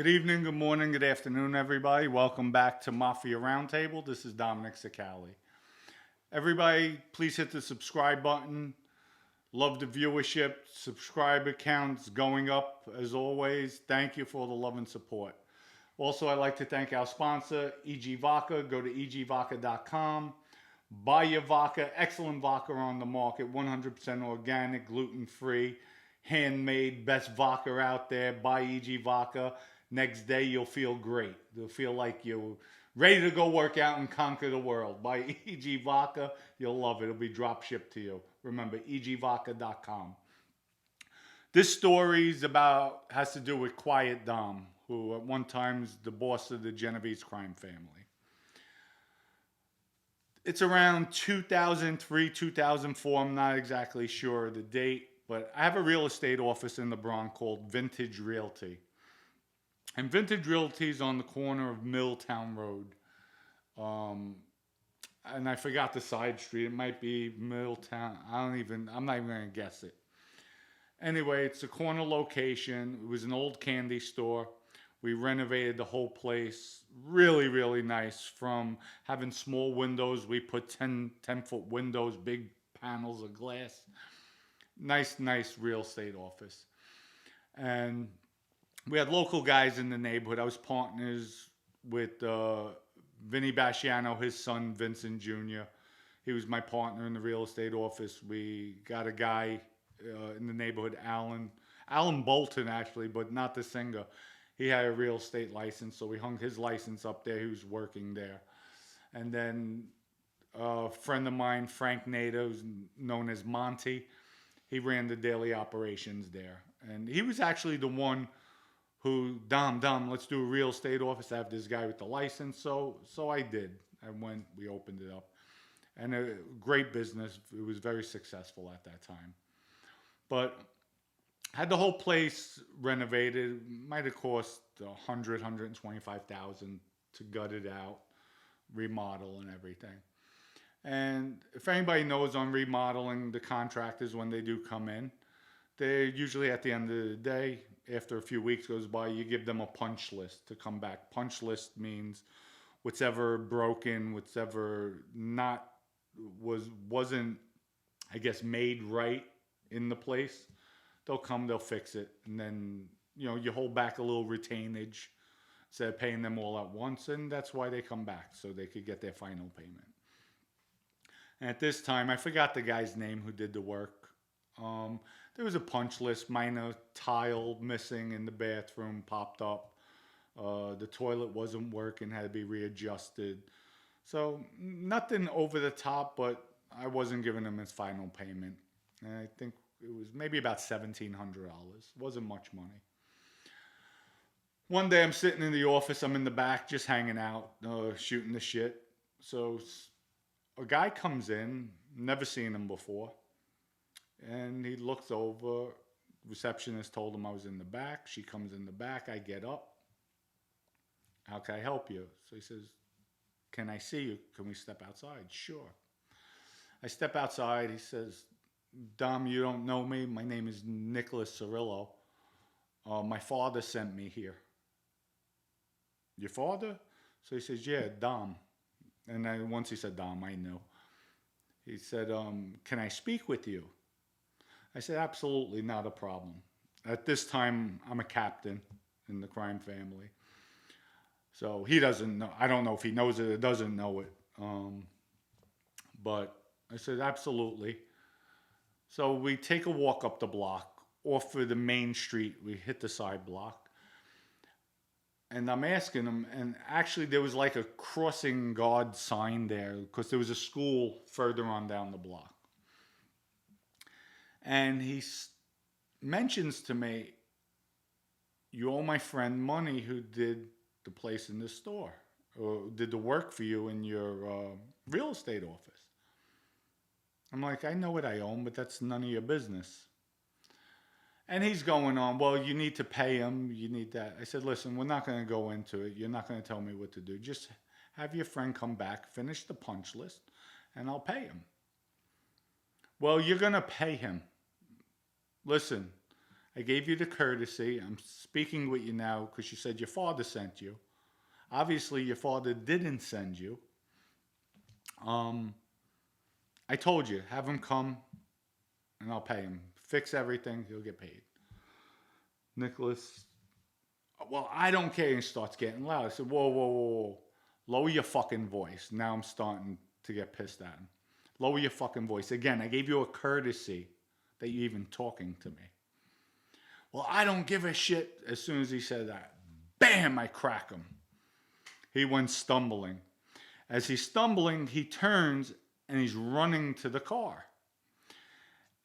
Good evening, good morning, good afternoon, everybody. Welcome back to Mafia Roundtable. This is Dominick Cicale. Everybody, please hit the subscribe button. Love the viewership. Subscriber counts going up as always. Thank you for the love and support. Also, I'd like to thank our sponsor, EG Vodka. Go to egvodka.com. Buy your vodka. Excellent vodka on the market. 100% organic, gluten-free, handmade, best vodka out there. Buy EG Vodka. Next day, you'll feel great. You'll feel like you're ready to go work out and conquer the world. Buy EG Vodka. You'll love it. It'll be drop shipped to you. Remember, egvodka.com. This story has to do with Quiet Dom, who at one time is the boss of the Genovese Crime Family. It's around 2003, 2004. I'm not exactly sure of the date, but I have a real estate office in the Bronx called Vintage Realty. And Vintage Realty is on the corner of Milltown Road. And I forgot the side street. It might be Milltown. I'm not even going to guess it. Anyway, it's a corner location. It was an old candy store. We renovated the whole place. Really, really nice. From having small windows, we put 10-foot windows, big panels of glass. Nice real estate office. And we had local guys in the neighborhood. I was partners with Vinny Basciano, his son Vincent Jr. He was my partner in the real estate office. We got a guy in the neighborhood, Alan Bolton actually, but not the singer. He had a real estate license, so we hung his license up there. He was working there. And then a friend of mine, Frank Nader, who's known as Monty, he ran the daily operations there. And he was actually the one who, Dom, let's do a real estate office. I have this guy with the license. So I did. We opened it up. And a great business. It was very successful at that time. But had the whole place renovated. Might have cost $125,000 to gut it out, remodel and everything. And if anybody knows on remodeling, the contractors, when they do come in, they're usually at the end of the day, after a few weeks goes by, you give them a punch list to come back. Punch list means whatever broken, whatever wasn't, I guess, made right in the place. They'll come, they'll fix it. And then, you hold back a little retainage instead of paying them all at once. And that's why they come back, so they could get their final payment. And at this time, I forgot the guy's name who did the work. There was a punch list, minor tile missing in the bathroom popped up. The toilet wasn't working, had to be readjusted. So nothing over the top, but I wasn't giving him his final payment. And I think it was maybe about $1,700. Wasn't much money. One day I'm sitting in the office, I'm in the back just hanging out, shooting the shit. So a guy comes in, never seen him before. And he looks over. Receptionist told him I was in the back. She comes in the back. I get up. How can I help you? So he says, can I see you? Can we step outside? Sure. I step outside. He says, Dom, you don't know me. My name is Nicholas Cirillo. My father sent me here. Your father? So he says, yeah, Dom. And once he said Dom, I knew. He said, can I speak with you? I said, absolutely, not a problem. At this time, I'm a captain in the crime family. So he doesn't know. I don't know if he knows it or doesn't know it. But I said, absolutely. So we take a walk up the block, off of the main street. We hit the side block. And I'm asking him, and actually there was like a crossing guard sign there because there was a school further on down the block. And he mentions to me, you owe my friend money who did the place in the store, or did the work for you in your real estate office. I'm like, I know what I own, but that's none of your business. And he's going on, well, you need to pay him, you need that. I said, listen, we're not going to go into it. You're not going to tell me what to do. Just have your friend come back, finish the punch list, and I'll pay him. Well, you're going to pay him. Listen, I gave you the courtesy. I'm speaking with you now because you said your father sent you. Obviously, your father didn't send you. I told you, have him come and I'll pay him. Fix everything, he'll get paid. Nicholas, well, I don't care. And starts getting loud. I said, whoa, whoa, whoa, whoa. Lower your fucking voice. Now I'm starting to get pissed at him. Lower your fucking voice. Again, I gave you a courtesy that you're even talking to me. Well, I don't give a shit. As soon as he said that, bam, I crack him. He went stumbling. As he's stumbling, he turns and he's running to the car.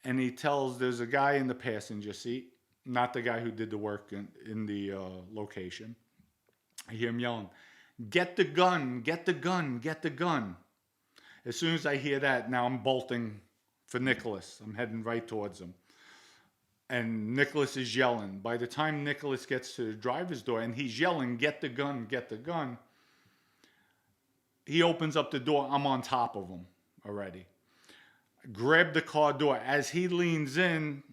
And he tells, there's a guy in the passenger seat, not the guy who did the work in the location. I hear him yelling, get the gun, get the gun, get the gun. As soon as I hear that, now I'm bolting for Nicholas. I'm heading right towards him. And Nicholas is yelling. By the time Nicholas gets to the driver's door and he's yelling, get the gun, get the gun, he opens up the door. I'm on top of him already. Grab the car door. As he leans in,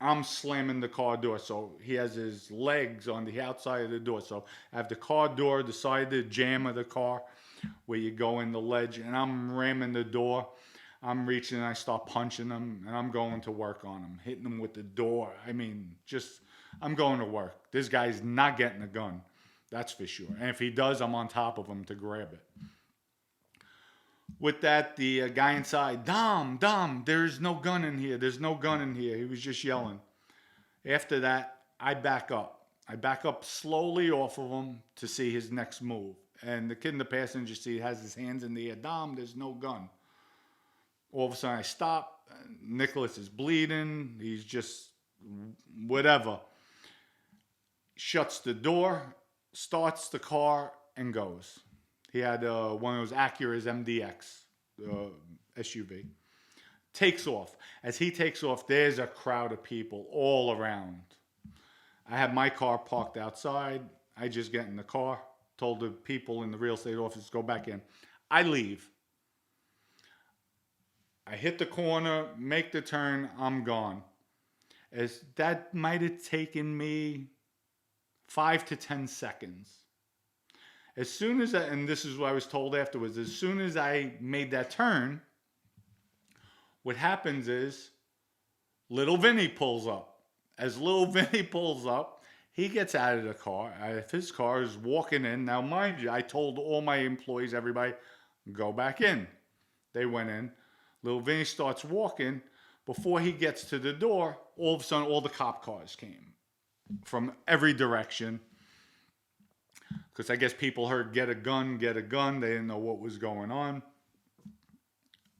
I'm slamming the car door. So he has his legs on the outside of the door. So I have the car door, the side of the jamb of the car where you go in the ledge, and I'm ramming the door. I'm reaching and I start punching him, and I'm going to work on him, hitting him with the door. I mean, I'm going to work. This guy's not getting a gun. That's for sure. And if he does, I'm on top of him to grab it. With that, the guy inside, Dom, there's no gun in here. There's no gun in here. He was just yelling. After that, I back up. I back up slowly off of him to see his next move. And the kid in the passenger seat has his hands in the air. Dom, there's no gun. All of a sudden, I stop. Nicholas is bleeding. He's just whatever. Shuts the door, starts the car, and goes. He had one of those Acura's MDX SUV. Takes off. As he takes off, there's a crowd of people all around. I have my car parked outside. I just get in the car, told the people in the real estate office, go back in. I leave. I hit the corner, make the turn, I'm gone. As that might have taken me 5 to 10 seconds. As soon as and this is what I was told afterwards, as soon as I made that turn, what happens is little Vinny pulls up. As little Vinny pulls up, he gets out of the car. His car is walking in. Now, mind you, I told all my employees, everybody, go back in. They went in. Little Vinny starts walking. Before he gets to the door, all of a sudden, all the cop cars came from every direction. Because I guess people heard, get a gun, get a gun. They didn't know what was going on.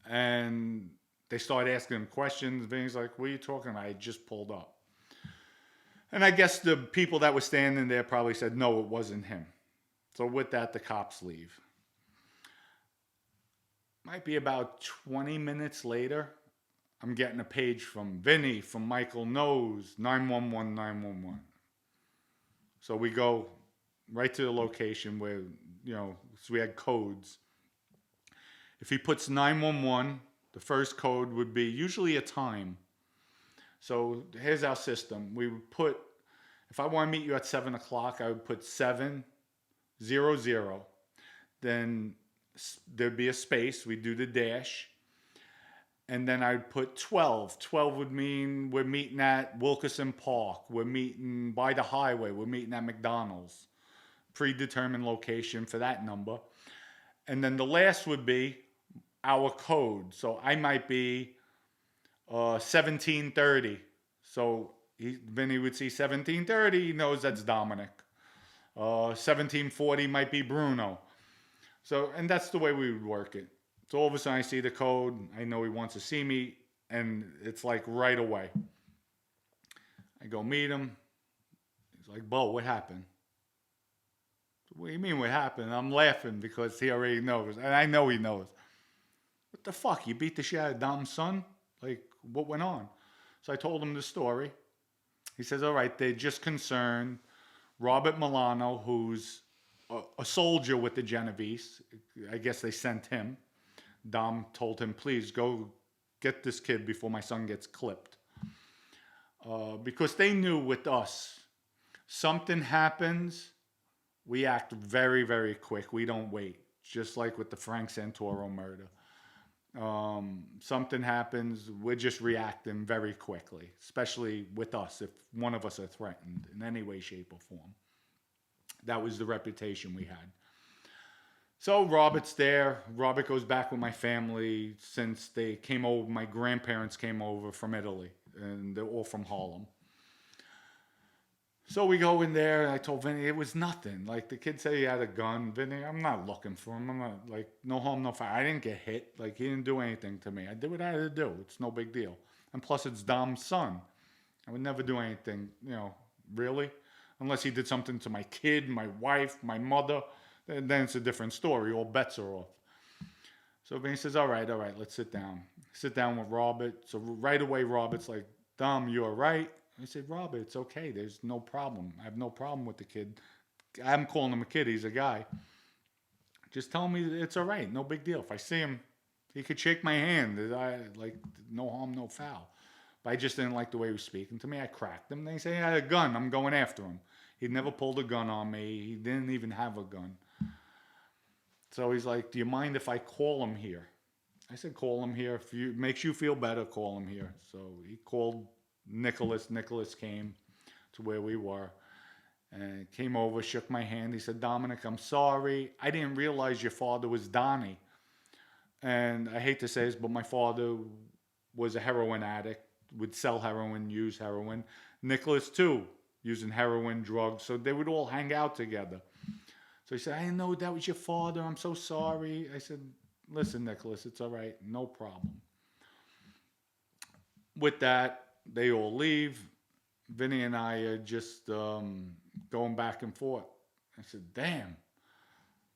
And they started asking him questions. Vinny's like, what are you talking about? I just pulled up. And I guess the people that were standing there probably said, no, it wasn't him. So with that, the cops leave. Might be about 20 minutes later, I'm getting a page from Vinny, from Michael Knows, 911, 911. So we go right to the location where, so we had codes. If he puts 911, the first code would be usually a time. So here's our system. We would put, if I want to meet you at 7 o'clock, I would put 700. Then there'd be a space. We'd do the dash. And then I'd put 12. 12 would mean we're meeting at Wilkerson Park. We're meeting by the highway. We're meeting at McDonald's. Predetermined location for that number. And then the last would be our code. So I might be 1730. So Vinny would see 1730. He knows that's Dominic. 1740 might be Bruno. So, and that's the way we would work it. So all of a sudden I see the code. I know he wants to see me. And it's like right away. I go meet him. He's like, Bo, what happened? What do you mean what happened? I'm laughing because he already knows. And I know he knows. What the fuck? You beat the shit out of Dom's son? Like, what went on? So I told him the story. He says, all right, they're just concerned. Robert Milano, who's a soldier with the Genovese, I guess they sent him. Dom told him, please go get this kid before my son gets clipped. because they knew with us, something happens, we act very, very quick. We don't wait. Just like with the Frank Santoro murder. Something happens, we're just reacting very quickly, especially with us if one of us are threatened in any way, shape, or form. That was the reputation we had. So Robert's there. Robert goes back with my family since they came over. My grandparents came over from Italy, and they're all from Harlem. So we go in there, and I told Vinny it was nothing. Like, the kid said he had a gun. Vinny, I'm not looking for him. I'm not, like, no harm, no foul. I didn't get hit. Like, he didn't do anything to me. I did what I had to do. It's no big deal. And plus, it's Dom's son. I would never do anything, really. Unless he did something to my kid, my wife, my mother. Then it's a different story. All bets are off. So Vinny says, all right, let's sit down. Sit down with Robert. So right away, Robert's like, Dom, you all right? I said, Robert, it's okay. There's no problem. I have no problem with the kid. I'm calling him a kid. He's a guy. Just tell me it's all right. No big deal. If I see him, he could shake my hand. No harm, no foul. But I just didn't like the way he was speaking to me. I cracked him. They say he had a gun. I'm going after him. He never pulled a gun on me. He didn't even have a gun. So he's like, do you mind if I call him here? I said, call him here. If it makes you feel better, call him here. So he called Nicholas. Nicholas came to where we were and came over, shook my hand. He said, Dominick, I'm sorry. I didn't realize your father was Donnie. And I hate to say this, but my father was a heroin addict, would sell heroin, use heroin. Nicholas, too, using heroin, drugs. So they would all hang out together. So he said, I didn't know that was your father. I'm so sorry. I said, listen, Nicholas, it's all right. No problem. With that, they all leave. Vinny and I are just going back and forth. I said, damn,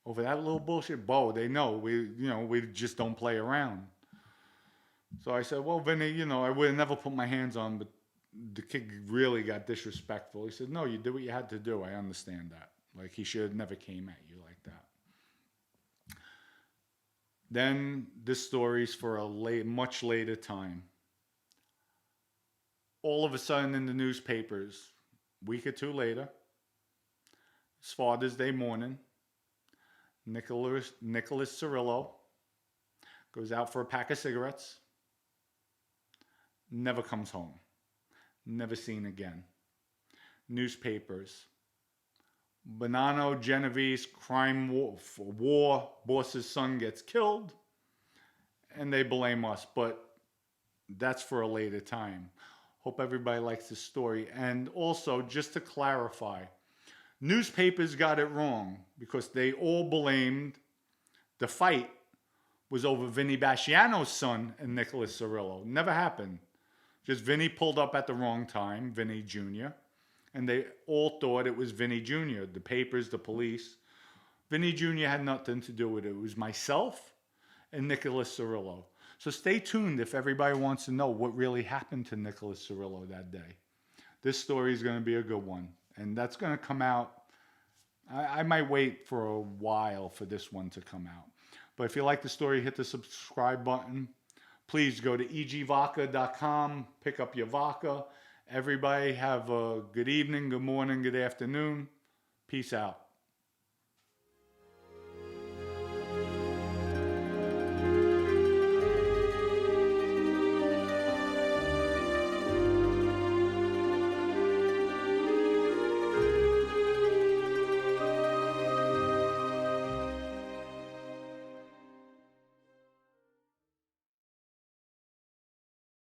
over that little bullshit. Bo, they know we just don't play around. So I said, well, Vinny, I would have never put my hands on, but the kid really got disrespectful. He said, no, you did what you had to do. I understand that. Like, he should have never came at you like that. Then this story's for a much later time. All of a sudden in the newspapers, a week or two later, it's Father's Day morning. Nicholas Cirillo goes out for a pack of cigarettes. Never comes home. Never seen again. Newspapers. Bonanno Genovese Crime War boss's son gets killed. And they blame us. But that's for a later time. Hope everybody likes this story. And also, just to clarify, newspapers got it wrong because they all blamed the fight was over Vinny Basciano's son and Nicholas Cirillo. Never happened. Just Vinny pulled up at the wrong time, Vinny Jr., and they all thought it was Vinny Jr., the papers, the police. Vinny Jr. had nothing to do with it. It was myself and Nicholas Cirillo. So stay tuned if everybody wants to know what really happened to Nicholas Cirillo that day. This story is going to be a good one. And that's going to come out. I might wait for a while for this one to come out. But if you like the story, hit the subscribe button. Please go to egvodka.com, pick up your vodka. Everybody have a good evening, good morning, good afternoon. Peace out.